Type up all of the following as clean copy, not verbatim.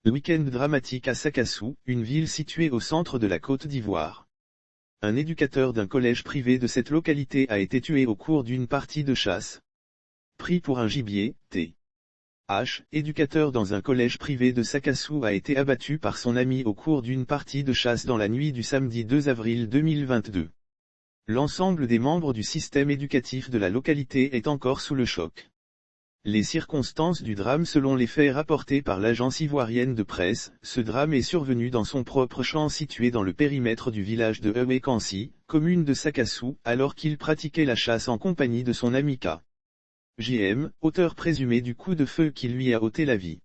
Week-end dramatique à Sakassou, une ville située au centre de la Côte d'Ivoire. Un éducateur d'un collège privé de cette localité a été tué au cours d'une partie de chasse. Pris pour un gibier, T.H., éducateur dans un collège privé de Sakassou, a été abattu par son ami au cours d'une partie de chasse dans la nuit du samedi 2 avril 2022. L'ensemble des membres du système éducatif de la localité est encore sous le choc. Les circonstances du drame. Selon les faits rapportés par l'agence ivoirienne de presse, ce drame est survenu dans son propre champ situé dans le périmètre du village de Ewekansi, commune de Sakassou, alors qu'il pratiquait la chasse en compagnie de son ami K.J.M., auteur présumé du coup de feu qui lui a ôté la vie.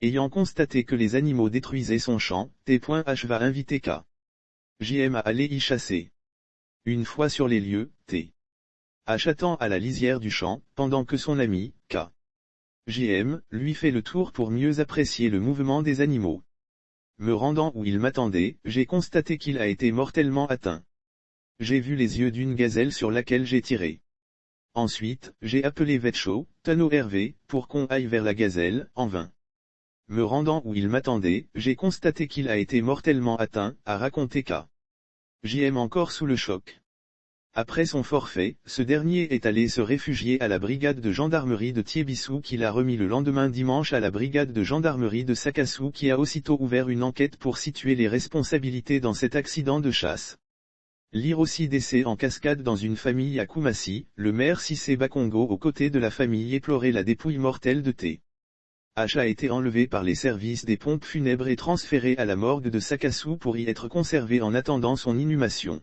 Ayant constaté que les animaux détruisaient son champ, T.H. va inviter K.J.M. à aller y chasser. Une fois sur les lieux, T.H. attend à la lisière du champ, pendant que son ami, K.J.M., lui fait le tour pour mieux apprécier le mouvement des animaux. Me rendant où il m'attendait, j'ai constaté qu'il a été mortellement atteint. J'ai vu les yeux d'une gazelle sur laquelle j'ai tiré. Ensuite, j'ai appelé Vetcho, Tano Hervé, pour qu'on aille vers la gazelle, en vain. Me rendant où il m'attendait, j'ai constaté qu'il a été mortellement atteint, a raconté K.J.M. encore sous le choc. Après son forfait, ce dernier est allé se réfugier à la brigade de gendarmerie de Thiébissou qu'il a remis le lendemain dimanche à la brigade de gendarmerie de Sakassou qui a aussitôt ouvert une enquête pour situer les responsabilités dans cet accident de chasse. Lire aussi décès en cascade dans une famille à Koumassi, le maire Cissé Bakongo aux côtés de la famille éplorait la dépouille mortelle de T.H. a été enlevé par les services des pompes funèbres et transféré à la morgue de Sakassou pour y être conservé en attendant son inhumation.